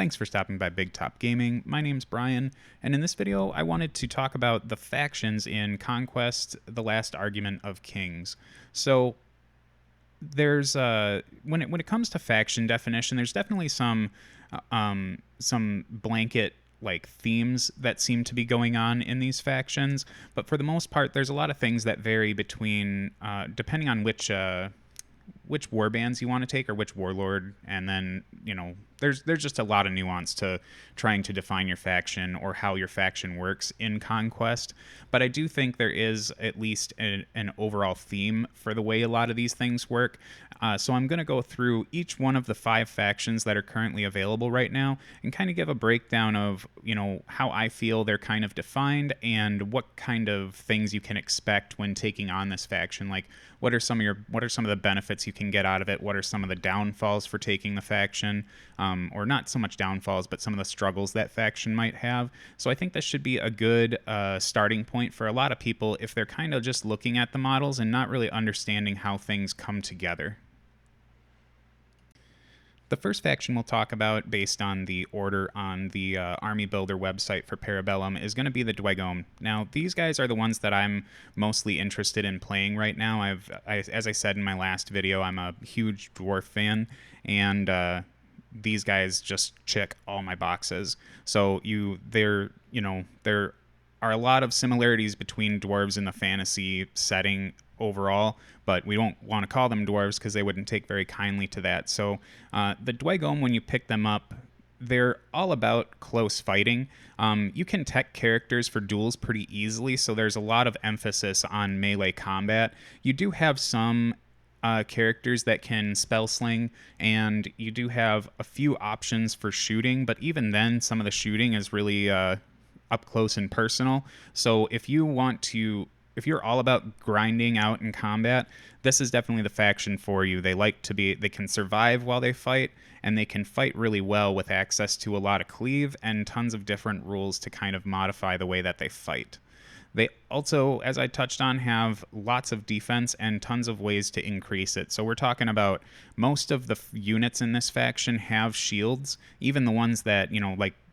Thanks for stopping by Big Top Gaming. My name's Brian, and in this video I wanted to talk about the factions in Conquest, the Last Argument of Kings. So there's when it comes to faction definition, there's definitely some blanket like themes that seem to be going on in these factions, but for the most part there's a lot of things that vary between depending on which warbands you want to take or which warlord, and then there's just a lot of nuance to trying to define your faction or how your faction works in Conquest. But I do think there is at least an overall theme for the way a lot of these things work. So I'm going to go through each one of the 5 factions that are currently available right now and kind of give a breakdown of how I feel they're kind of defined and what kind of things you can expect when taking on this faction. Like what are some of the benefits you can get out of it? What are some of the downfalls for taking the faction? Or not so much downfalls, but some of the struggles that faction might have. So I think this should be a good starting point for a lot of people if they're kind of just looking at the models and not really understanding how things come together. The first faction we'll talk about, based on the order on the Army Builder website for Para Bellum, is going to be the DWEGHOM. Now, these guys are the ones that I'm mostly interested in playing right now. As I said in my last video, I'm a huge dwarf fan, and these guys just check all my boxes. So there are a lot of similarities between dwarves in the fantasy setting overall, but we don't want to call them dwarves because they wouldn't take very kindly to that. So the DWEGHOM, when you pick them up, they're all about close fighting. You can tech characters for duels pretty easily, so there's a lot of emphasis on melee combat. You do have some characters that can spell sling, and you do have a few options for shooting, but even then some of the shooting is really up close and personal. So if you're all about grinding out in combat, this is definitely the faction for you. They can survive while they fight, and they can fight really well with access to a lot of cleave and tons of different rules to kind of modify the way that they fight. They also, as I touched on, have lots of defense and tons of ways to increase it. So we're talking about most of the units in this faction have shields. Even the ones that,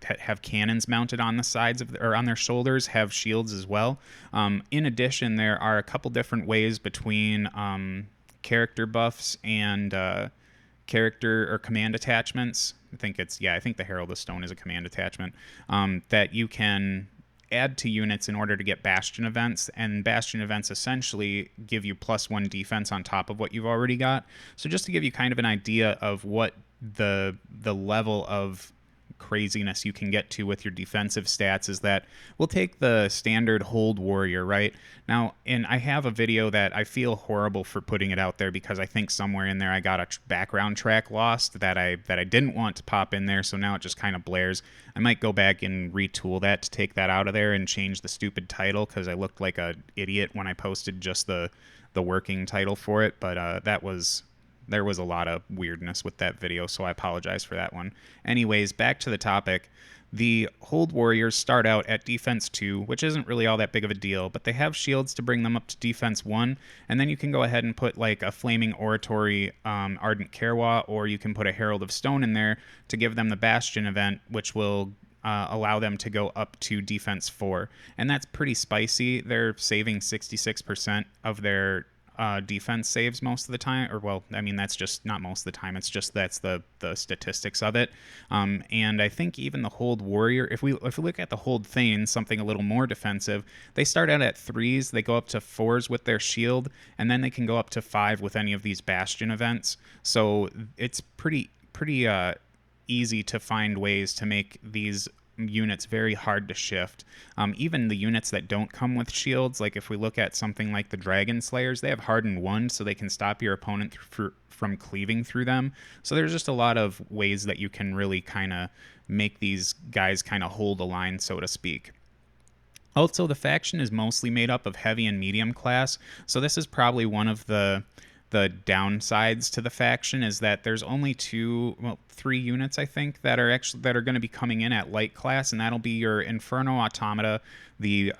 have cannons mounted on the sides or on their shoulders have shields as well. In addition, there are a couple different ways between character buffs and character or command attachments. I think the Herald of Stone is a command attachment that you can add to units in order to get bastion events, and bastion events essentially give you +1 defense on top of what you've already got. So just to give you kind of an idea of what the level of craziness you can get to with your defensive stats is that we'll take the standard hold warrior right now, and I have a video that I feel horrible for putting it out there because I think somewhere in there I got a background track lost that I didn't want to pop in there, so now it just kind of blares. I might go back and retool that to take that out of there and change the stupid title because I looked like an idiot when I posted just the working title for it, but there was a lot of weirdness with that video, so I apologize for that one. Anyways, back to the topic. The Hold Warriors start out at Defense 2, which isn't really all that big of a deal, but they have shields to bring them up to Defense 1, and then you can go ahead and put like a Flaming Oratory Ardent Kerwa, or you can put a Herald of Stone in there to give them the Bastion event, which will allow them to go up to Defense 4. And that's pretty spicy. They're saving 66% of their defense saves most of the time, or well, I mean that's just not most of the time. It's just that's the statistics of it. And I think even the Hold Warrior, if we look at the Hold Thane, something a little more defensive, they start out at 3s, they go up to 4s with their shield, and then they can go up to 5 with any of these Bastion events. So it's pretty easy to find ways to make these units very hard to shift. Even the units that don't come with shields, like if we look at something like the Dragon Slayers, they have Hardened 1, so they can stop your opponent from cleaving through them. So there's just a lot of ways that you can really kind of make these guys kind of hold a line, so to speak. Also, the faction is mostly made up of heavy and medium class, so this is probably one of the downsides to the faction, is that there's only three units, I think, that are going to be coming in at light class, and that'll be your Inferno Automata, the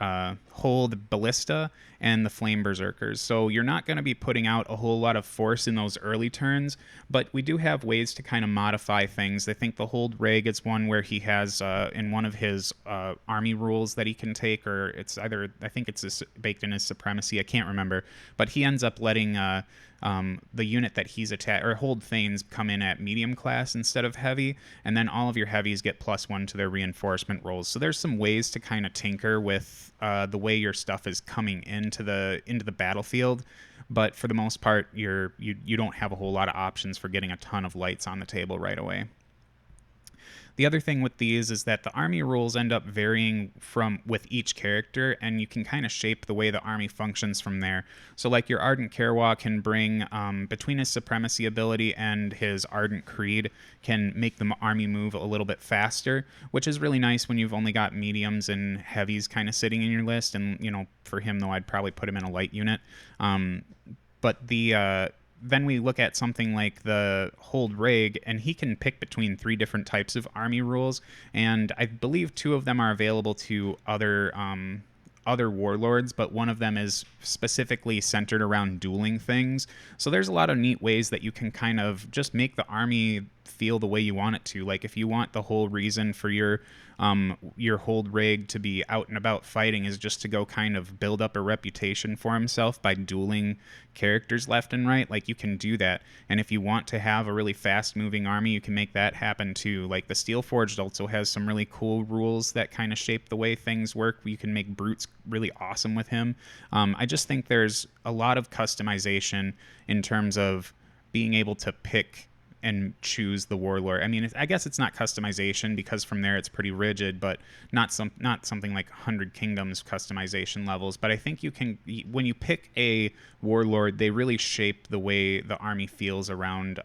Hold Ballista, and the Flame Berserkers. So you're not going to be putting out a whole lot of force in those early turns, but we do have ways to kind of modify things. I think the Hold Reg is one where he has in one of his army rules that he can take, or it's either, I think it's baked in his Supremacy, I can't remember, but he ends up letting the unit that he's attacked, or Hold Thanes, come in at medium class instead of heavy, and then all of your heavies get +1 to their reinforcement rolls. So there's some ways to kind of tinker with the way your stuff is coming into the battlefield, but for the most part, you don't have a whole lot of options for getting a ton of lights on the table right away. The other thing with these is that the army rules end up varying with each character, and you can kind of shape the way the army functions from there. So like your Ardent Kerwa can bring, between his Supremacy ability and his Ardent Creed, can make the army move a little bit faster, which is really nice when you've only got mediums and heavies kind of sitting in your list. And, for him, though, I'd probably put him in a light unit. But then we look at something like the Hold Reg, and he can pick between 3 different types of army rules, and I believe 2 of them are available to other warlords, but one of them is specifically centered around dueling things. So there's a lot of neat ways that you can kind of just make the army feel the way you want it to. Like if you want the whole reason for your Hold Reg to be out and about fighting is just to go kind of build up a reputation for himself by dueling characters left and right, like you can do that. And if you want to have a really fast moving army, you can make that happen too. Like the Steelforged also has some really cool rules that kind of shape the way things work. You can make brutes really awesome with him. I just think there's a lot of customization in terms of being able to pick and choose the warlord. I mean, I guess it's not customization because from there it's pretty rigid, but not something like 100 Kingdoms customization levels. But I think you can, when you pick a warlord, they really shape the way the army feels around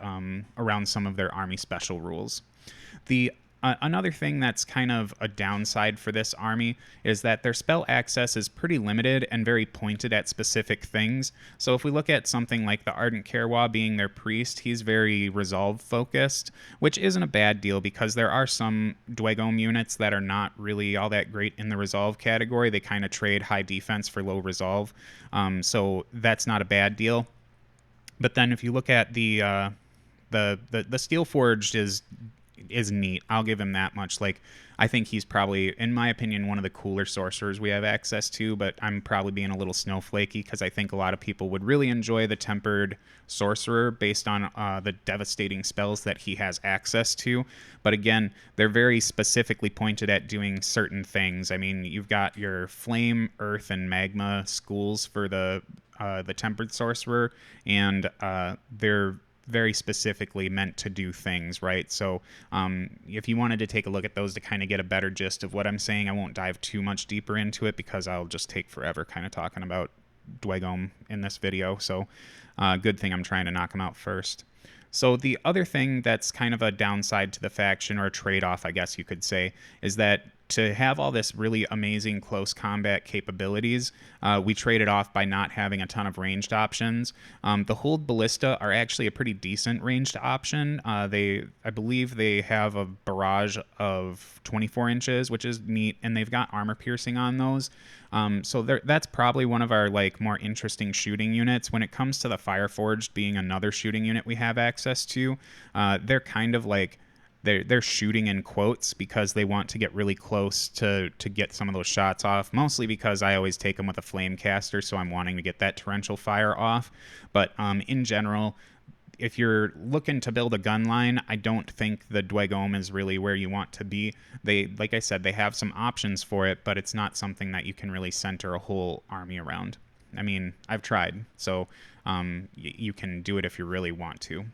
some of their army special rules. Another thing that's kind of a downside for this army is that their spell access is pretty limited and very pointed at specific things. So if we look at something like the Ardent Kerwa being their priest, he's very resolve focused, which isn't a bad deal because there are some DWEGHOM units that are not really all that great in the resolve category. They kind of trade high defense for low resolve. So that's not a bad deal. But then if you look at the Steelforged is neat. I'll give him that much. Like, I think he's probably, in my opinion, one of the cooler sorcerers we have access to, but I'm probably being a little snowflakey because I think a lot of people would really enjoy the Tempered Sorcerer based on the devastating spells that he has access to. But again, they're very specifically pointed at doing certain things. I mean, you've got your Flame, Earth, and Magma schools for the Tempered Sorcerer, and they're very specifically meant to do things, right? So if you wanted to take a look at those to kind of get a better gist of what I'm saying, I won't dive too much deeper into it because I'll just take forever kind of talking about DWEGHOM in this video. So good thing I'm trying to knock them out first. So the other thing that's kind of a downside to the faction, or a trade-off, I guess you could say, is that to have all this really amazing close combat capabilities, we trade it off by not having a ton of ranged options. The Hold Ballista are actually a pretty decent ranged option. I believe they have a barrage of 24 inches, which is neat, and they've got armor piercing on those. So that's probably one of our more interesting shooting units. When it comes to the Fireforged being another shooting unit we have access to, they're kind of like, they're shooting in quotes because they want to get really close to get some of those shots off, mostly because I always take them with a flame caster, so I'm wanting to get that torrential fire off. But in general, if you're looking to build a gun line, I don't think the DWEGHOM is really where you want to be. Like I said, they have some options for it, but it's not something that you can really center a whole army around. I mean, I've tried, so you can do it if you really want to.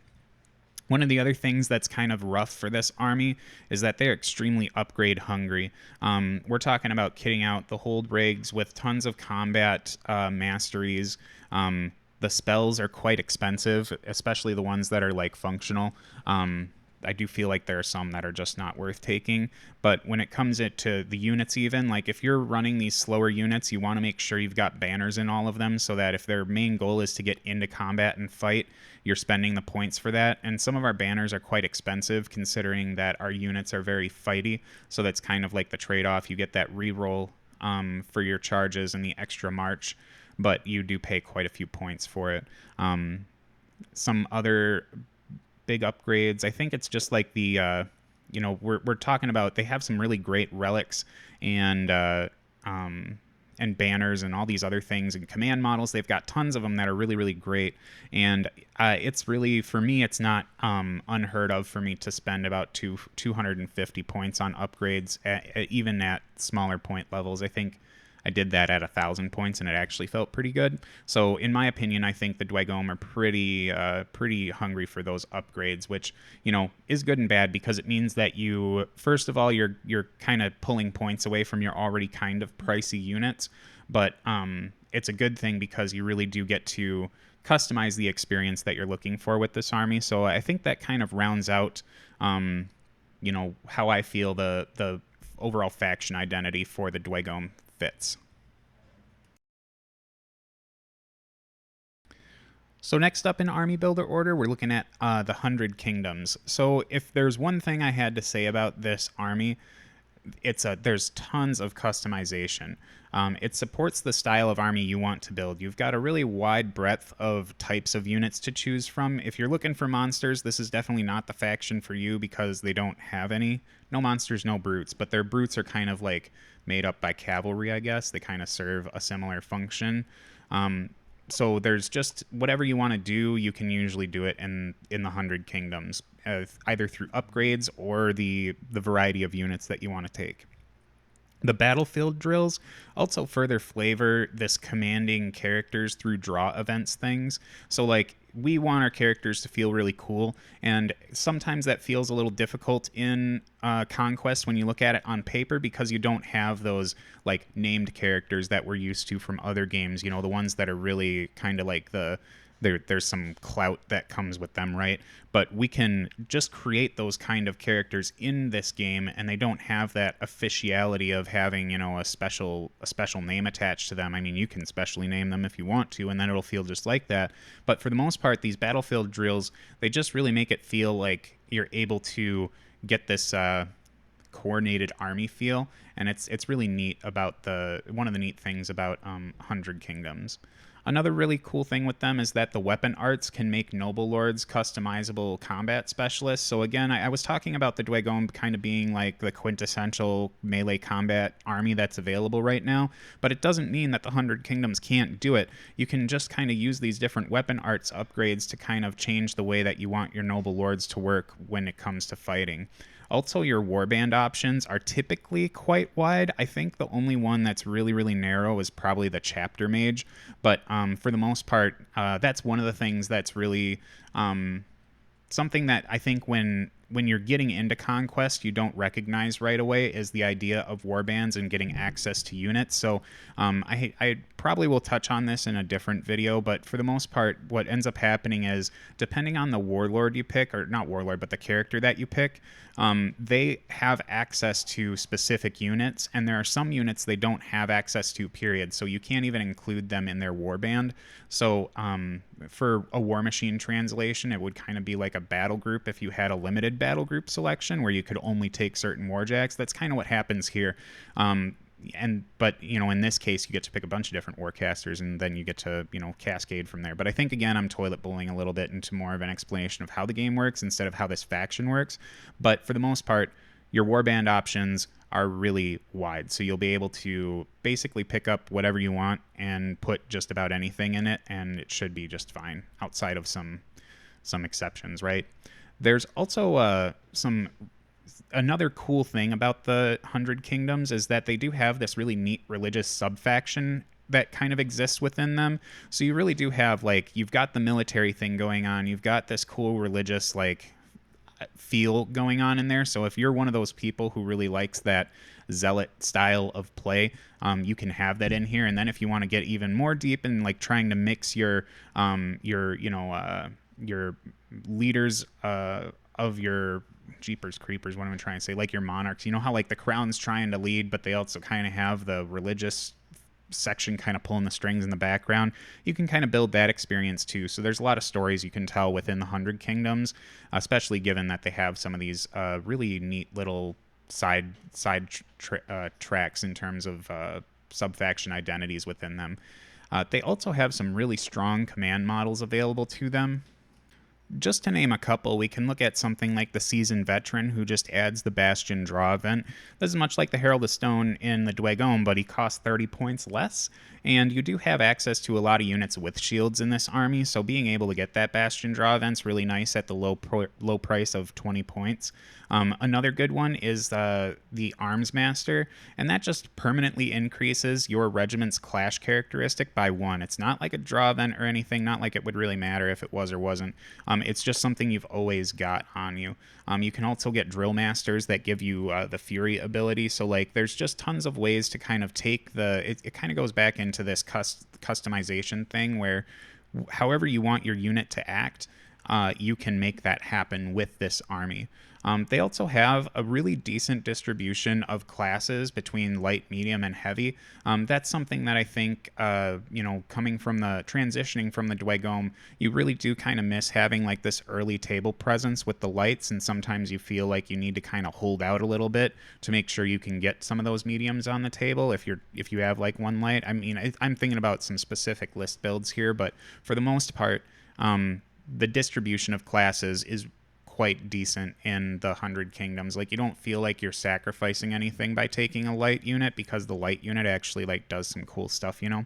One of the other things that's kind of rough for this army is that they're extremely upgrade hungry. We're talking about kitting out the Hold Regs with tons of combat masteries. The spells are quite expensive, especially the ones that are functional. I do feel like there are some that are just not worth taking. But when it comes to the units, even like if you're running these slower units, you want to make sure you've got banners in all of them, so that if their main goal is to get into combat and fight, you're spending the points for that. And some of our banners are quite expensive, considering that our units are very fighty. So that's kind of like the trade-off. You get that reroll for your charges and the extra march, but you do pay quite a few points for it. Some other big upgrades, I think it's just like the we're talking about, they have some really great relics and banners and all these other things and command models. They've got tons of them that are really, really great. And it's really, for me, it's not unheard of for me to spend about 250 points on upgrades, even at smaller point levels. I think I did that at 1,000 points, and it actually felt pretty good. So, in my opinion, I think the DWEGHOM are pretty hungry for those upgrades, which is good and bad, because it means that first of all, you're kind of pulling points away from your already kind of pricey units, but it's a good thing because you really do get to customize the experience that you're looking for with this army. So I think that kind of rounds out, how I feel the overall faction identity for the DWEGHOM fits. So next up in army builder order, we're looking at the 100 Kingdoms. So if there's one thing I had to say about this army, there's tons of customization. It supports the style of army you want to build. You've got a really wide breadth of types of units to choose from. If you're looking for monsters, this is definitely not the faction for you, because they don't have any. No monsters, no brutes, but their brutes are kind of like made up by cavalry, I guess. They kind of serve a similar function. So there's just whatever you want to do, you can usually do it in the 100 Kingdoms, either through upgrades or the variety of units that you want to take. The battlefield drills also further flavor this commanding characters through draw events things. So like, we want our characters to feel really cool, and sometimes that feels a little difficult in Conquest when you look at it on paper, because you don't have those like named characters that we're used to from other games, the ones that are really kind of like there's some clout that comes with them, right? But we can just create those kind of characters in this game, and they don't have that officiality of having, a special name attached to them. I mean, you can specially name them if you want to, and then it'll feel just like that. But for the most part, these battlefield drills, they just really make it feel like you're able to get this coordinated army feel, and it's really neat about one of the neat things about 100 Kingdoms. Another really cool thing with them is that the weapon arts can make noble lords customizable combat specialists. So again, I was talking about the DWEGHOM kind of being like the quintessential melee combat army that's available right now, but it doesn't mean that the 100 Kingdoms can't do it. You can just kind of use these different weapon arts upgrades to kind of change the way that you want your noble lords to work when it comes to fighting. Also, your warband options are typically quite wide. I think the only one that's really, really narrow is probably the chapter mage. But for the most part, that's one of the things that's really something that I think when you're getting into Conquest, you don't recognize right away, is the idea of warbands and getting access to units. So I probably will touch on this in a different video, but for the most part, what ends up happening is, depending on the warlord you pick, or not warlord, but the character that you pick, they have access to specific units, and there are some units they don't have access to, period. So you can't even include them in their warband. So for a War Machine translation, it would kind of be like a battle group if you had a limited battle group selection where you could only take certain warjacks. That's kind of what happens here. But in this case, you get to pick a bunch of different warcasters, and then you get to cascade from there. But I think, again, I'm toilet bowling a little bit into more of an explanation of how the game works instead of how this faction works. But for the most part, your warband options are really wide, so you'll be able to basically pick up whatever you want and put just about anything in it, and it should be just fine, outside of some exceptions, right? There's also another cool thing about the 100 Kingdoms is that they do have this really neat religious sub-faction that kind of exists within them. So you really do have, like, you've got the military thing going on, you've got this cool religious, like, feel going on in there. So if you're one of those people who really likes that zealot style of play, you can have that in here. And then if you want to get even more deep and like trying to mix your leaders your Jeepers Creepers, what am I trying to say? Like your monarchs. You know how like the crown's trying to lead, but they also kind of have the religious section kind of pulling the strings in the background. You can kind of build that experience too. So there's a lot of stories you can tell within the 100 Kingdoms, especially given that they have some of these really neat little tracks in terms of sub-faction identities within them. They also have some really strong command models available to them. Just to name a couple, we can look at something like the Seasoned Veteran, who just adds the Bastion Draw event. This is much like the Herald of Stone in the DWEGHOM, but he costs 30 points less, and you do have access to a lot of units with shields in this army, so being able to get that Bastion Draw event's really nice at the low price of 20 points. Another good one is the Arms Master, and that just permanently increases your regiment's clash characteristic by 1. It's not like a draw event or anything, not like it would really matter if it was or wasn't. It's just something you've always got on you. You can also get Drill Masters that give you the Fury ability, so like there's just tons of ways to kind of take it kind of goes back into this customization thing where however you want your unit to act, you can make that happen with this army. They also have a really decent distribution of classes between light, medium, and heavy. That's something that I think, coming from transitioning from the DWEGHOM, you really do kind of miss having like this early table presence with the lights, and sometimes you feel like you need to kind of hold out a little bit to make sure you can get some of those mediums on the table if you have like one light. I mean, I'm thinking about some specific list builds here, but for the most part, the distribution of classes is quite decent in the 100 Kingdoms. Like, you don't feel like you're sacrificing anything by taking a light unit, because the light unit actually like does some cool stuff, you know.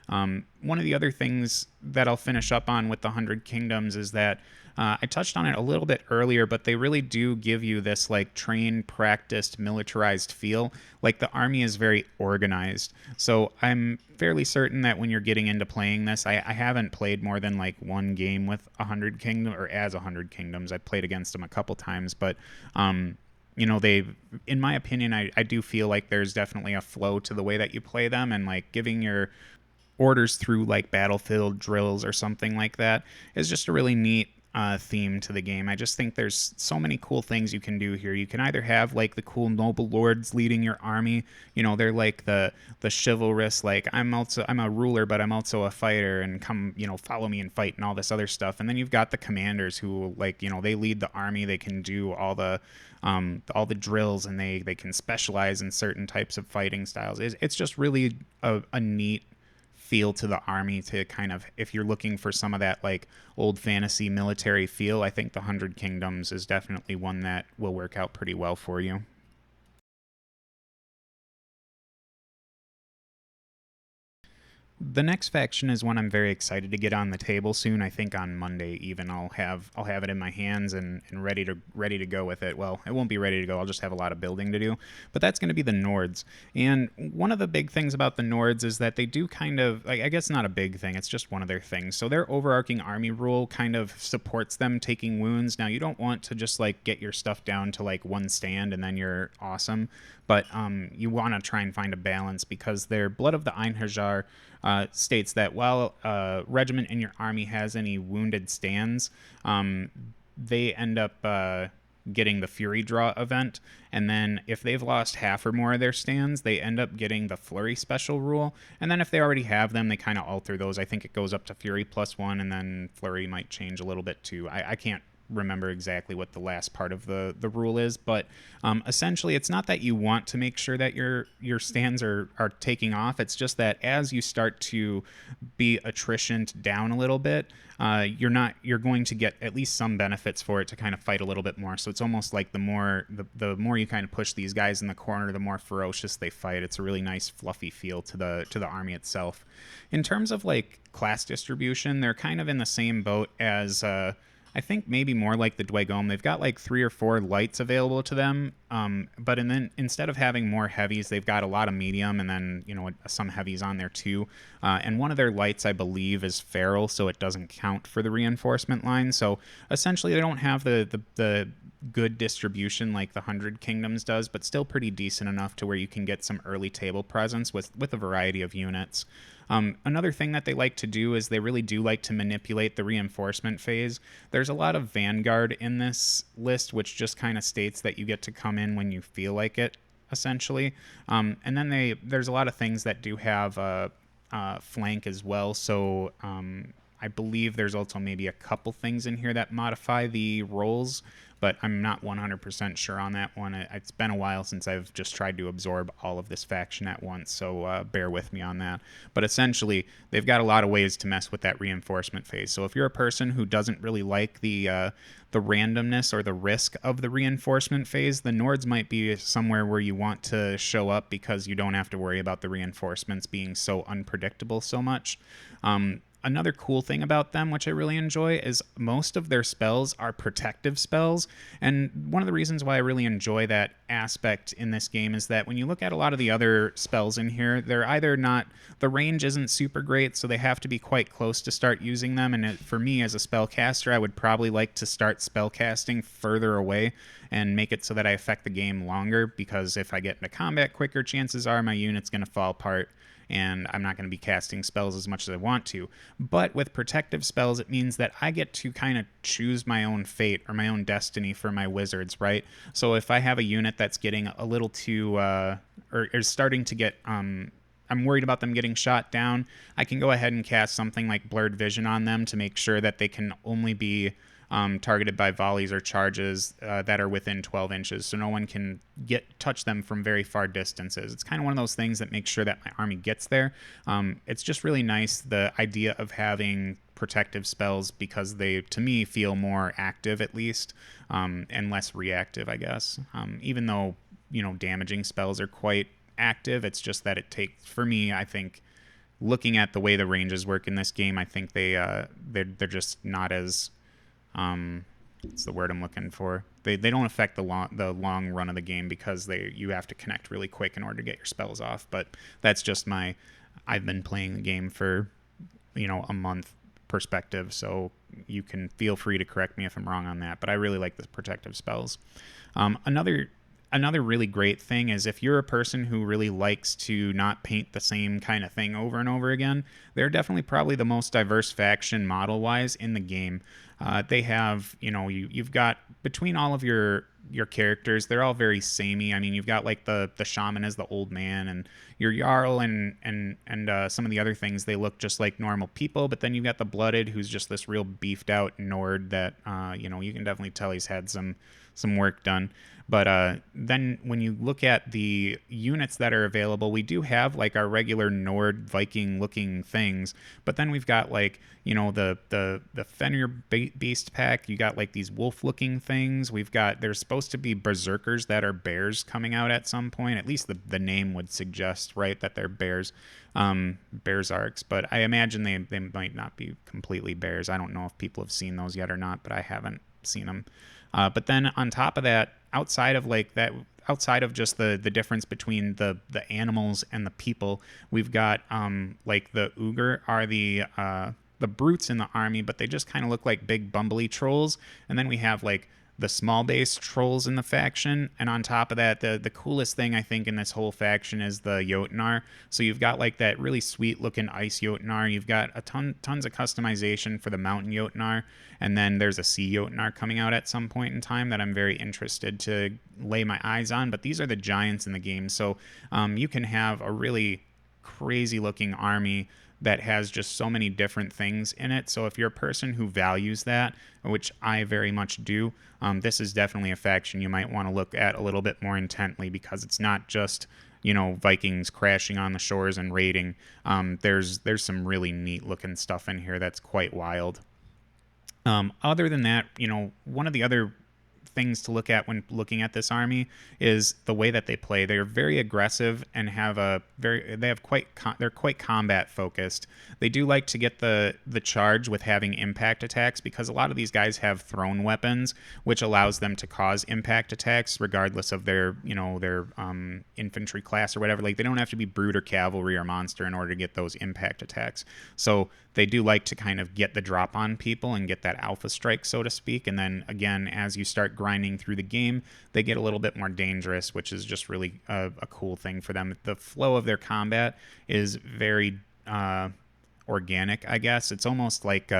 One of the other things that I'll finish up on with the 100 Kingdoms is that I touched on it a little bit earlier, but they really do give you this like trained, practiced, militarized feel. Like the army is very organized. So I'm fairly certain that when you're getting into playing this, I haven't played more than like one game with 100 Kingdoms, or as 100 Kingdoms. I've played against them a couple times, but in my opinion, I do feel like there's definitely a flow to the way that you play them, and like giving your orders through like battlefield drills or something like that is just a really neat theme to the game. I just think there's so many cool things you can do here. You can either have like the cool noble lords leading your army. You know, they're like the chivalrous, like I'm a ruler, but I'm also a fighter, and come, follow me and fight and all this other stuff. And then you've got the commanders who, like, they lead the army. They can do all the drills, and they can specialize in certain types of fighting styles. It's just really a neat feel to the army to kind of, if you're looking for some of that like old fantasy military feel, I think the 100 Kingdoms is definitely one that will work out pretty well for you. The next faction is one I'm very excited to get on the table soon. I think on Monday even I'll have it in my hands and ready to go with it. Well, it won't be ready to go. I'll just have a lot of building to do. But that's going to be the NORDS. And one of the big things about the NORDS is that they do kind of, like, I guess not a big thing, it's just one of their things. So their overarching army rule kind of supports them taking wounds. Now, you don't want to just like get your stuff down to like one stand and then you're awesome. But you want to try and find a balance, because their Blood of the Einherjar states that while a regiment in your army has any wounded stands, they end up getting the Fury Draw event, and then if they've lost half or more of their stands, they end up getting the Flurry special rule, and then if they already have them, they kind of alter those. I think it goes up to Fury +1, and then Flurry might change a little bit too. I can't remember exactly what the last part of the rule is, but essentially it's not that you want to make sure that your stands are taking off. It's just that as you start to be attritioned down a little bit, you're going to get at least some benefits for it to kind of fight a little bit more. So it's almost like the more you kind of push these guys in the corner, the more ferocious they fight. It's a really nice fluffy feel to the army itself. In terms of like class distribution, they're kind of in the same boat as I think maybe more like the DWEGHOM. They've got like 3 or 4 lights available to them, But and then instead of having more heavies, they've got a lot of medium, and then some heavies on there too. And one of their lights, I believe, is feral, so it doesn't count for the reinforcement line. So essentially, they don't have the good distribution like the 100 Kingdoms does, but still pretty decent enough to where you can get some early table presence with a variety of units. Another thing that they like to do is they really do like to manipulate the reinforcement phase. There's a lot of Vanguard in this list, which just kind of states that you get to come in when you feel like it, essentially. And then there's a lot of things that do have flank as well. So I believe there's also maybe a couple things in here that modify the rolls, but I'm not 100% sure on that one. It's been a while since I've just tried to absorb all of this faction at once, so bear with me on that. But essentially, they've got a lot of ways to mess with that reinforcement phase. So if you're a person who doesn't really like the randomness or the risk of the reinforcement phase, the Nords might be somewhere where you want to show up because you don't have to worry about the reinforcements being so unpredictable so much. Another cool thing about them, which I really enjoy, is most of their spells are protective spells. And one of the reasons why I really enjoy that aspect in this game is that when you look at a lot of the other spells in here, they're either not, the range isn't super great, so they have to be quite close to start using them. And for me as a spellcaster, I would probably like to start spellcasting further away and make it so that I affect the game longer, because if I get into combat quicker, chances are my unit's going to fall apart and I'm not going to be casting spells as much as I want to. But with protective spells, it means that I get to kind of choose my own fate or my own destiny for my wizards, right? So if I have a unit that's getting a little too, or is starting to get, I'm worried about them getting shot down, I can go ahead and cast something like Blurred Vision on them to make sure that they can only be targeted by volleys or charges that are within 12 inches, so no one can touch them from very far distances. It's kind of one of those things that makes sure that my army gets there. It's just really nice, the idea of having protective spells, because they, to me, feel more active at least, and less reactive, I guess. Even though, damaging spells are quite active, it's just that it takes, for me, I think, looking at the way the ranges work in this game, I think they're just not as what's the word I'm looking for? They don't affect the long run of the game, because you have to connect really quick in order to get your spells off. But that's just I've been playing the game for a month perspective, so you can feel free to correct me if I'm wrong on that. But I really like the protective spells. Another really great thing is if you're a person who really likes to not paint the same kind of thing over and over again, they're definitely probably the most diverse faction model-wise in the game. They have, you've got, between all of your characters, they're all very samey. I mean, you've got like the shaman as the old man, and your jarl and some of the other things, they look just like normal people. But then you've got the blooded, who's just this real beefed out Nord that you can definitely tell he's had some work done. But then when you look at the units that are available, we do have like our regular Nord Viking looking things, but then we've got like, the Fenrir Beast Pack. You got like these wolf looking things. There's supposed to be berserkers that are bears coming out at some point. At least the name would suggest, right, that they're bears, Bearsarks. But I imagine they might not be completely bears. I don't know if people have seen those yet or not, but I haven't seen them. But then on top of that, outside of just the difference between the animals and the people, we've got like the Uger are the brutes in the army, but they just kind of look like big bumbly trolls. And then we have like the small base trolls in the faction, and on top of that, the coolest thing I think in this whole faction is the Jotnar. So you've got like that really sweet looking ice Jotnar, you've got tons of customization for the mountain Jotnar, and then there's a sea Jotnar coming out at some point in time that I'm very interested to lay my eyes on. But these are the giants in the game, so you can have a really crazy looking army that has just so many different things in it. So if you're a person who values that, which I very much do, this is definitely a faction you might want to look at a little bit more intently, because it's not just, Vikings crashing on the shores and raiding. There's some really neat looking stuff in here that's quite wild. Other than that, one of the other things to look at when looking at this army is the way that they play. They're very aggressive and they're quite combat focused. They do like to get the charge with having impact attacks, because a lot of these guys have thrown weapons, which allows them to cause impact attacks regardless of their infantry class or whatever. Like, they don't have to be brute or cavalry or monster in order to get those impact attacks. So they do like to kind of get the drop on people and get that alpha strike, so to speak. And then again, as you start grinding through the game, they get a little bit more dangerous, which is just really a cool thing for them. The flow of their combat is very organic, I guess. It's almost like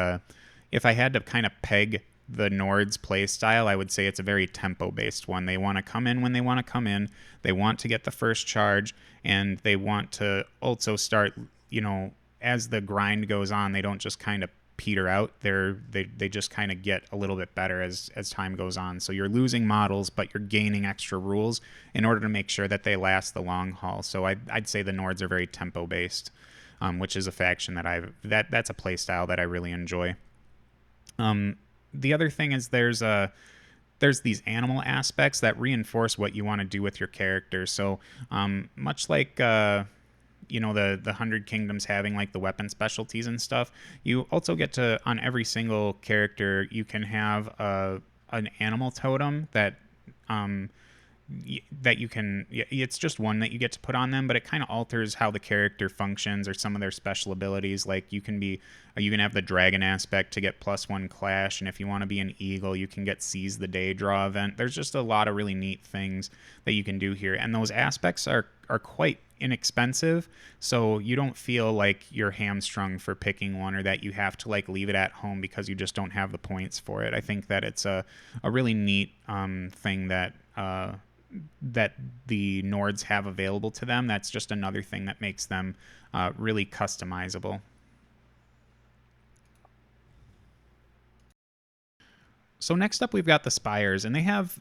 if I had to kind of peg the NORDS play style, I would say it's a very tempo-based one. They want to come in when they want to come in. They want to get the first charge, and they want to also start, as the grind goes on, they don't just kind of peter out. They just kind of get a little bit better as time goes on. So you're losing models, but you're gaining extra rules in order to make sure that they last the long haul. So I'd say the NORDS are very tempo-based, which is a faction that's a play style that I really enjoy. The other thing is there's these animal aspects that reinforce what you want to do with your character. So much like the 100 Kingdoms having like the weapon specialties and stuff, you also get to, on every single character, you can have an animal totem that you can, it's just one that you get to put on them, but it kind of alters how the character functions or some of their special abilities. Like you can have the dragon aspect to get +1 clash, and if you want to be an eagle, you can get seize the day draw event. There's just a lot of really neat things that you can do here, and those aspects are quite inexpensive, so you don't feel like you're hamstrung for picking one, or that you have to like leave it at home because you just don't have the points for it. I think that it's a really neat thing that the NORDS have available to them. That's just another thing that makes them really customizable. So next up, we've got the SPIRES, and they have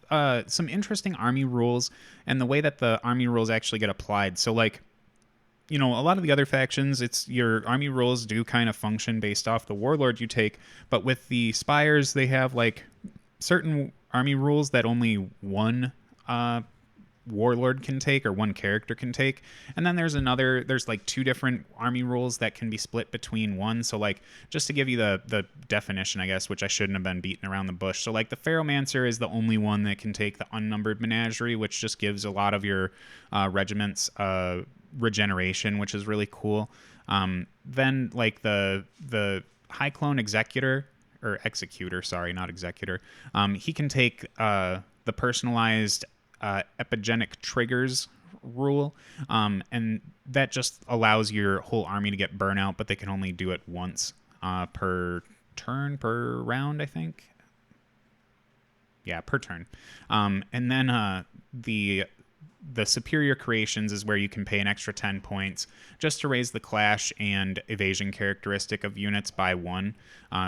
some interesting army rules and the way that the army rules actually get applied. So like, a lot of the other factions, it's your army rules do kind of function based off the warlord you take, but with the SPIRES, they have like certain army rules that only one warlord can take, or one character can take, and then there's like 2 different army rules that can be split between one. So like, just to give you the definition, I guess, which I shouldn't have been beating around the bush. So like, the Pharaohmancer is the only one that can take the unnumbered menagerie, which just gives a lot of your regiments regeneration, which is really cool. Then like the High Clone Executor, or Executor, sorry, not Executor, he can take the personalized epigenic triggers rule, and that just allows your whole army to get burnout, but they can only do it once per round, I think. Yeah, per turn. And then the superior creations is where you can pay an extra 10 points just to raise the clash and evasion characteristic of units by 1.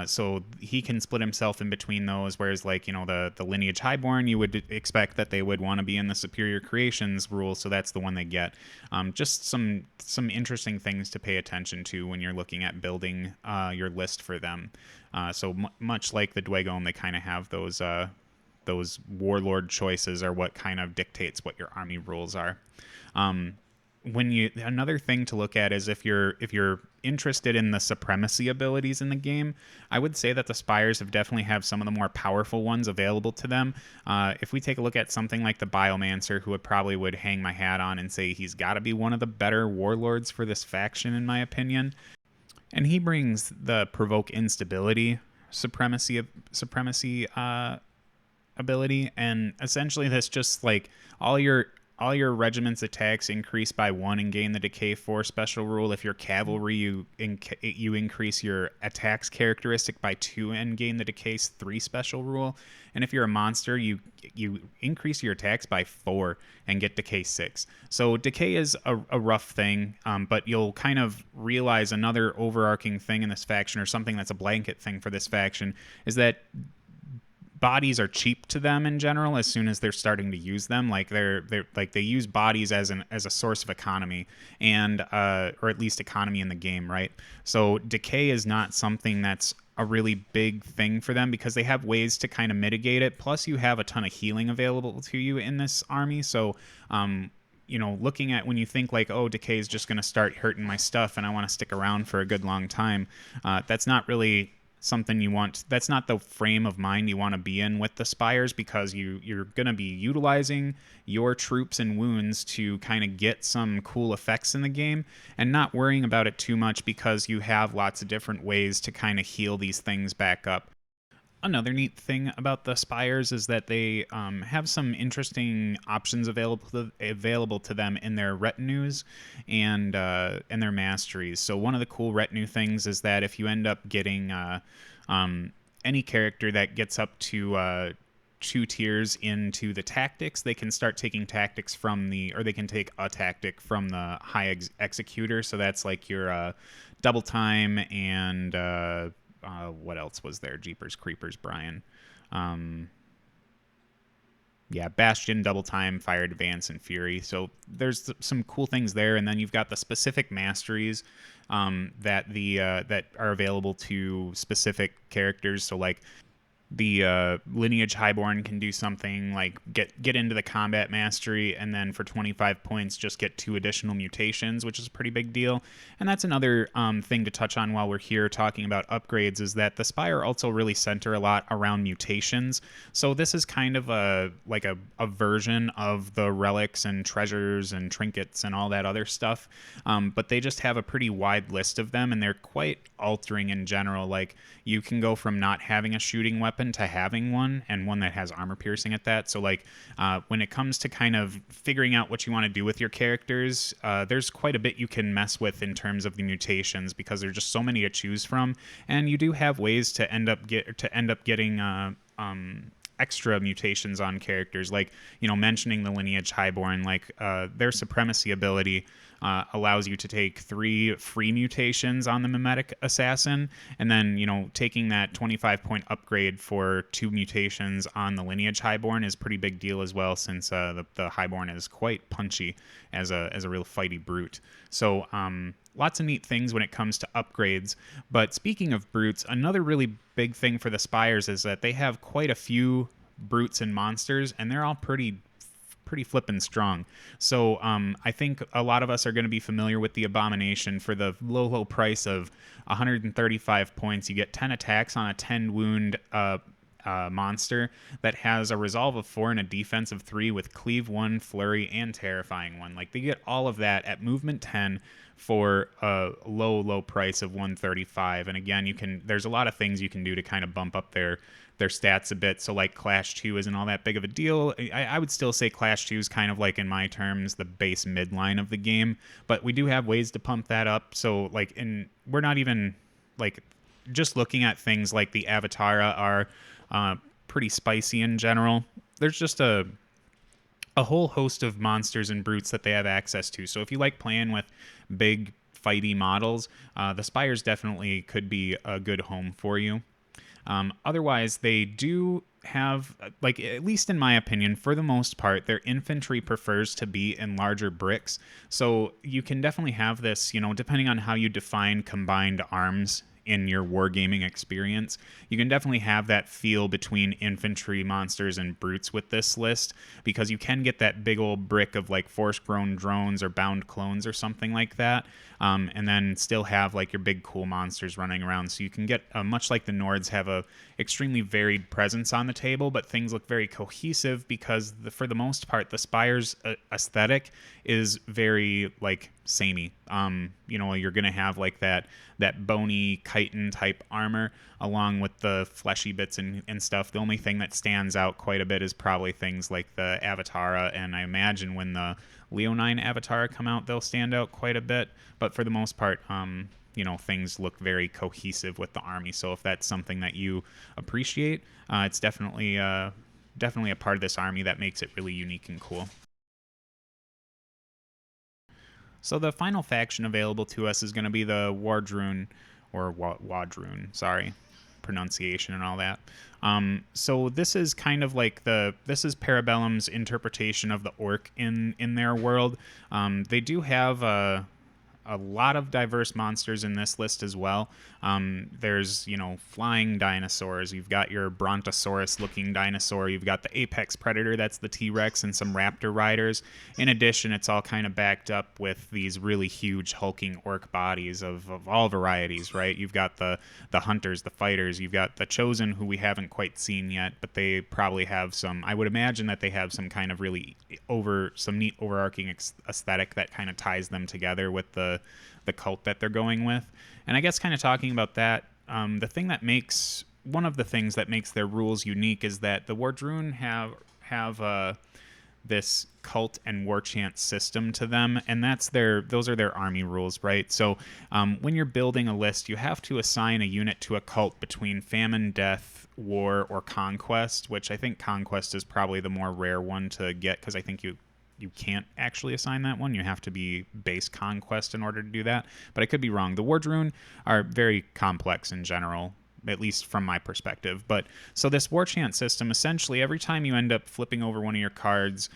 So he can split himself in between those, whereas like, the lineage highborn, you would expect that they would want to be in the superior creations rule, so that's the one they get. Just some interesting things to pay attention to when you're looking at building your list for them. So much like the DWEGHOM, they kind of have those warlord choices are what kind of dictates what your army rules are. Another thing to look at is if you're interested in the supremacy abilities in the game, I would say that the SPIRES definitely have some of the more powerful ones available to them. If we take a look at something like the Biomancer, who would hang my hat on and say he's got to be one of the better warlords for this faction, in my opinion. And he brings the provoke instability supremacy ability, and essentially that's just like all your regiment's attacks increase by 1 and gain the decay 4 special rule. If you're cavalry, you increase your attacks characteristic by 2 and gain the decay 3 special rule. And if you're a monster, you increase your attacks by 4 and get decay 6. So decay is a rough thing, but you'll kind of realize another overarching thing in this faction, or something that's a blanket thing for this faction, is that bodies are cheap to them in general as soon as they're starting to use them. Like they use bodies as a source of economy, and or at least economy in the game, right? So decay is not something that's a really big thing for them because they have ways to kind of mitigate it. Plus, you have a ton of healing available to you in this army. So, looking at when you think like, oh, decay is just going to start hurting my stuff and I want to stick around for a good long time, that's not really something you want. That's not the frame of mind you want to be in with the spires, because you're going to be utilizing your troops and wounds to kind of get some cool effects in the game and not worrying about it too much, because you have lots of different ways to kind of heal these things back up. Another neat thing about the spires is that they have some interesting options available to them in their retinues and their masteries. So one of the cool retinue things is that if you end up getting any character that gets up to 2 tiers into the tactics, they can start taking tactics from or they can take a tactic from the high executor. So that's like your double time and what else was there? Jeepers Creepers, Brian. Bastion, Double Time, Fire Advance, and Fury. So there's some cool things there, and then you've got the specific masteries that are available to specific characters. So like the Lineage Highborn can do something like get into the combat mastery, and then for 25 points just get 2 additional mutations, which is a pretty big deal. And that's another thing to touch on while we're here talking about upgrades, is that the Spire also really center a lot around mutations. So this is kind of a version of the relics and treasures and trinkets and all that other stuff, but they just have a pretty wide list of them, and they're quite altering in general. Like, you can go from not having a shooting weapon to having one, and one that has armor piercing at that. So like when it comes to kind of figuring out what you want to do with your characters, there's quite a bit you can mess with in terms of the mutations, because there's just so many to choose from, and you do have ways to end up getting extra mutations on characters. Like, mentioning the Lineage Highborn, like their Supremacy ability allows you to take 3 free mutations on the Mimetic Assassin, and then taking that 25-point upgrade for 2 mutations on the Lineage Highborn is a pretty big deal as well, since the Highborn is quite punchy as a real fighty brute. So lots of neat things when it comes to upgrades. But speaking of brutes, another really big thing for the Spires is that they have quite a few brutes and monsters, and they're all pretty flippin' strong. So I think a lot of us are going to be familiar with the Abomination. For the low price of 135 points, you get 10 attacks on a 10 wound monster that has a resolve of 4 and a defense of 3 with cleave 1, flurry, and terrifying 1. Like, they get all of that at movement 10 for a low price of 135. And again, there's a lot of things you can do to kind of bump up their stats a bit. So like Clash 2 isn't all that big of a deal. I would still say Clash 2 is kind of like, in my terms, the base midline of the game, but we do have ways to pump that up. So like, we're not even like, just looking at things like the Avatara are pretty spicy in general. There's just a whole host of monsters and brutes that they have access to. So if you like playing with big fighty models, the Spires definitely could be a good home for you. Otherwise, they do have, like, at least in my opinion, for the most part, their infantry prefers to be in larger bricks. So you can definitely have this, depending on how you define combined arms in your wargaming experience, you can definitely have that feel between infantry, monsters, and brutes with this list, because you can get that big old brick of like force-grown drones or bound clones or something like that, and then still have like your big cool monsters running around. So you can get, much like the Nords have a extremely varied presence on the table, but things look very cohesive because for the most part, the Spire's aesthetic is very like samey. You're going to have like that bony chitin type armor along with the fleshy bits and stuff. The only thing that stands out quite a bit is probably things like the Avatara, and I imagine when the Leonine Avatara come out, they'll stand out quite a bit. But for the most part, things look very cohesive with the army. So if that's something that you appreciate, it's definitely a part of this army that makes it really unique and cool. So the final faction available to us is going to be the Wardrune, or Wadrune, sorry, pronunciation and all that. So this is kind of like this is Para Bellum's interpretation of the orc in their world. They do have a lot of diverse monsters in this list as well. There's, flying dinosaurs. You've got your Brontosaurus-looking dinosaur. You've got the apex predator, that's the T-Rex, and some raptor riders. In addition, it's all kind of backed up with these really huge hulking orc bodies of all varieties, right? You've got the hunters, the fighters. You've got the chosen, who we haven't quite seen yet, but they probably have some. I would imagine that they have some kind of really some neat overarching aesthetic that kind of ties them together with the cult that they're going with. And I guess kind of talking about that, one of the things that makes their rules unique is that the Wardrune have this cult and war chant system to them, and those are their army rules, right? So when you're building a list, you have to assign a unit to a cult between famine, death, war, or conquest, which I think conquest is probably the more rare one to get, because I think you can't actually assign that one. You have to be base conquest in order to do that, but I could be wrong. The Wardrune are very complex in general, at least from my perspective. But so this war chant system, essentially every time you end up flipping over one of your cards,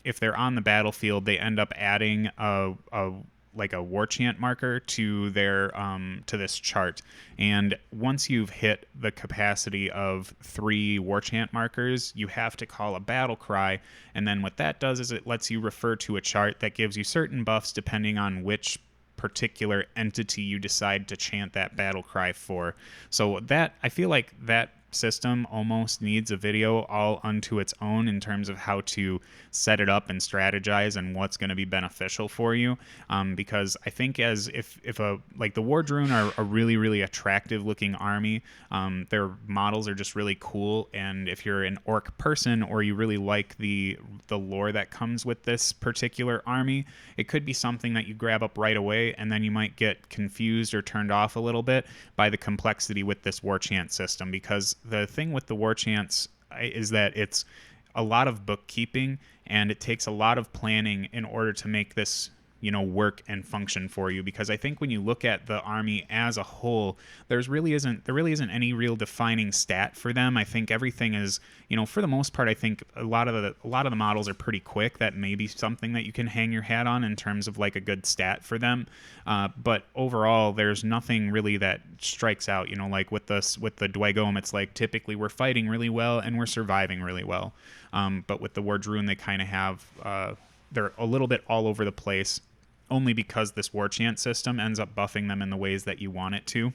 if they're on the battlefield, they end up adding a war chant marker to their to this chart. And once you've hit the capacity of 3 war chant markers, you have to call a battle cry. And then what that does is it lets you refer to a chart that gives you certain buffs depending on which particular entity you decide to chant that battle cry for. So that, I feel like that system almost needs a video all unto its own in terms of how to set it up and strategize and what's going to be beneficial for you, because I think if the Wardrune are a really, really attractive looking army. Their models are just really cool, and if you're an orc person or you really like the lore that comes with this particular army, it could be something that you grab up right away, and then you might get confused or turned off a little bit by the complexity with this war chant system, because the thing with the war chants is that it's a lot of bookkeeping, and it takes a lot of planning in order to make this work and function for you. Because I think when you look at the army as a whole, there really isn't any real defining stat for them. I think everything is, for the most part, I think a lot of the models are pretty quick. That may be something that you can hang your hat on in terms of like a good stat for them. But overall, there's nothing really that strikes out. Like with the DWEGHOM, it's like typically we're fighting really well and we're surviving really well. But with the Wardrune, they kind of have they're a little bit all over the place, only because this war chant system ends up buffing them in the ways that you want it to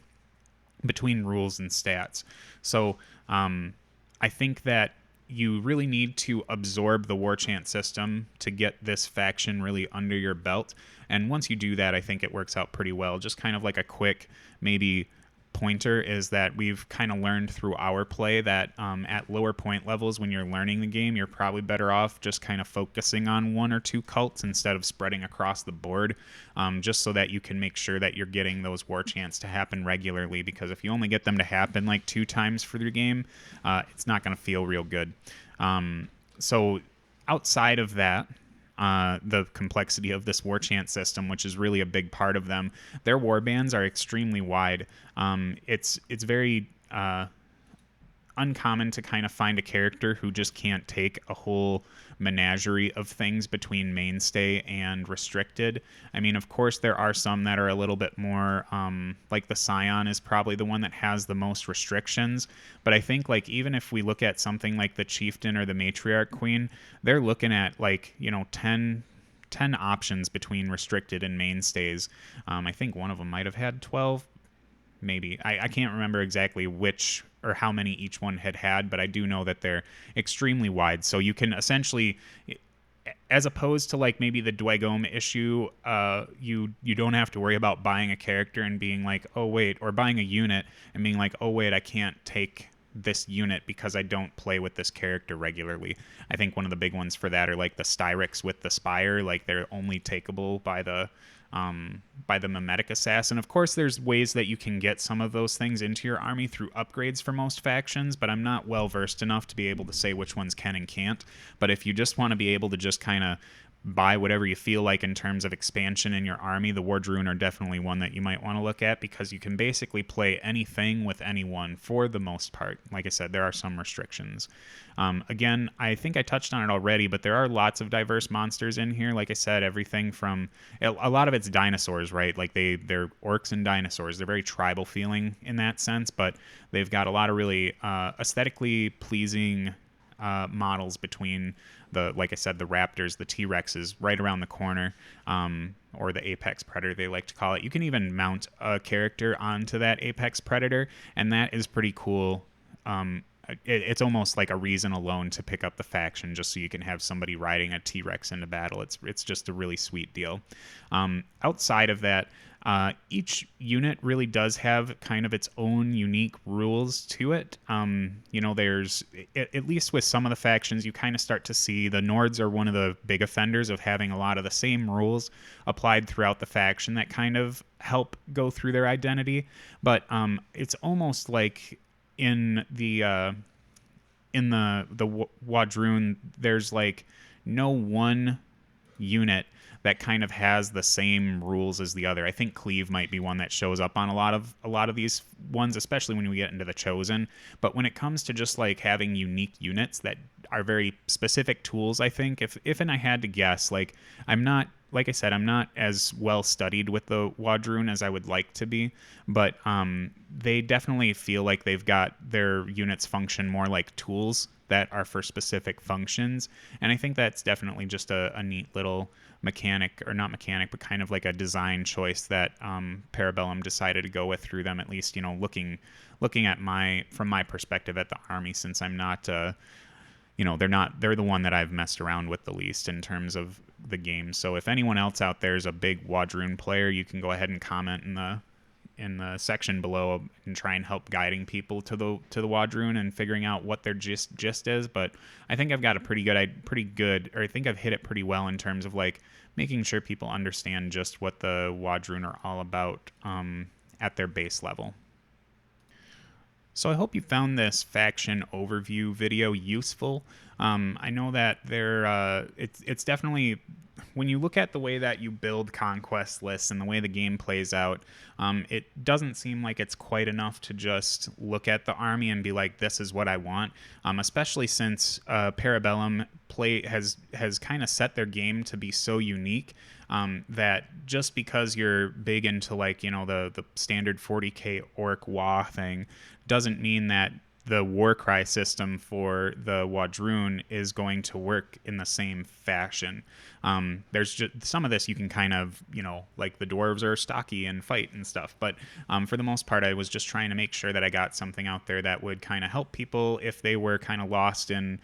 between rules and stats. So I think that you really need to absorb the war chant system to get this faction really under your belt. And once you do that, I think it works out pretty well. Just kind of like a quick maybe pointer is that we've kind of learned through our play that at lower point levels, when you're learning the game, you're probably better off just kind of focusing on 1 or 2 cults instead of spreading across the board, just so that you can make sure that you're getting those war chants to happen regularly. Because if you only get them to happen like 2 times for the game, it's not going to feel real good. So outside of that, the complexity of this war chant system, which is really a big part of them, their war bands are extremely wide. It's very uncommon to kind of find a character who just can't take a whole menagerie of things between mainstay and restricted. I mean, of course, there are some that are a little bit more, like the Scion is probably the one that has the most restrictions. But I think, like, even if we look at something like the Chieftain or the Matriarch Queen, they're looking at, like, 10 options between restricted and mainstays. I think one of them might have had 12, maybe. I can't remember exactly which or how many each one had, but I do know that they're extremely wide. So you can essentially, as opposed to like maybe the DWEGHOM issue, you don't have to worry about buying a character and being like, oh wait, or buying a unit and being like, oh wait, I can't take this unit because I don't play with this character regularly. I think one of the big ones for that are like the Styrex with the Spire, like they're only takeable by the mimetic assassin. Of course, there's ways that you can get some of those things into your army through upgrades for most factions, but I'm not well versed enough to be able to say which ones can and can't. But if you just want to be able to just kind of buy whatever you feel like in terms of expansion in your army, the Wardrune are definitely one that you might want to look at, because you can basically play anything with anyone for the most part. Like I said, there are some restrictions. Again, I think I touched on it already, but there are lots of diverse monsters in here. Like I said, everything from a lot of it's dinosaurs, right? Like they're orcs and dinosaurs. They're very tribal feeling in that sense, but they've got a lot of really aesthetically pleasing models between like I said, the raptors, the T-Rexes right around the corner, or the apex predator they like to call it. You can even mount a character onto that apex predator, and that is pretty cool. It's almost like a reason alone to pick up the faction, just so you can have somebody riding a T-Rex into battle. It's just a really sweet deal. Outside of that, each unit really does have kind of its own unique rules to it. There's, at least with some of the factions, you kind of start to see the NORDS are one of the big offenders of having a lot of the same rules applied throughout the faction that kind of help go through their identity. But it's almost like in the Wardrune, there's like no one unit that kind of has the same rules as the other. I think Cleave might be one that shows up on a lot of these ones, especially when we get into the Chosen. But when it comes to just like having unique units that are very specific tools, I think if and I had to guess, like like I said, I'm not as well studied with the Wardrune as I would like to be, but they definitely feel like they've got their units function more like tools that are for specific functions. And I think that's definitely just a neat little mechanic, or not mechanic, but kind of like a design choice that Para Bellum decided to go with through them, at least, looking at from my perspective at the army, since I'm not, they're the one that I've messed around with the least in terms of the game. So if anyone else out there is a big Wardrune player, you can go ahead and comment in the section below and try and help guiding people to the Wardrune and figuring out what their gist is. But I think I've got or I think I've hit it pretty well in terms of like making sure people understand just what the Wardrune are all about at their base level. So I hope you found this faction overview video useful. I know that it's definitely, when you look at the way that you build conquest lists and the way the game plays out, it doesn't seem like it's quite enough to just look at the army and be like, this is what I want, especially since Para Bellum has kind of set their game to be so unique that just because you're big into like, the standard 40k orc WoW thing doesn't mean that the Warcry system for the Wardrune is going to work in the same fashion. There's just some of this you can kind of, like the dwarves are stocky and fight and stuff. But for the most part, I was just trying to make sure that I got something out there that would kind of help people if they were kind of lost in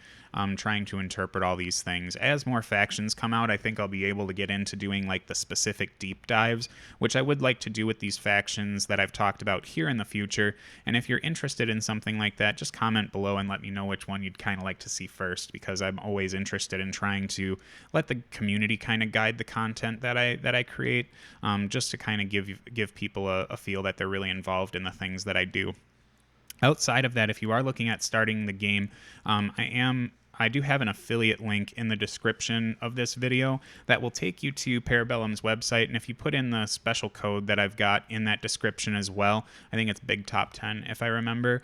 trying to interpret all these things. As more factions come out, I think I'll be able to get into doing like the specific deep dives, which I would like to do with these factions that I've talked about here in the future. And if you're interested in something like that, just comment below and let me know which one you'd kind of like to see first, because I'm always interested in trying to let the community kind of guide the content that I create, just to kind of give people a feel that they're really involved in the things that I do. Outside of that, if you are looking at starting the game, I do have an affiliate link in the description of this video that will take you to Para Bellum's website, and if you put in the special code that I've got in that description as well, I think it's Big Top 10 if I remember,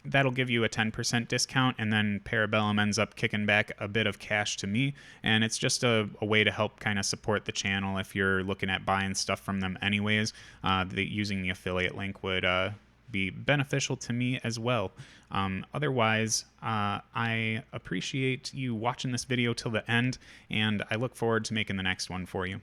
that'll give you a 10% discount, and then Para Bellum ends up kicking back a bit of cash to me, and it's just a way to help kind of support the channel if you're looking at buying stuff from them anyways. Using the affiliate link would be beneficial to me as well. Otherwise, I appreciate you watching this video till the end, and I look forward to making the next one for you.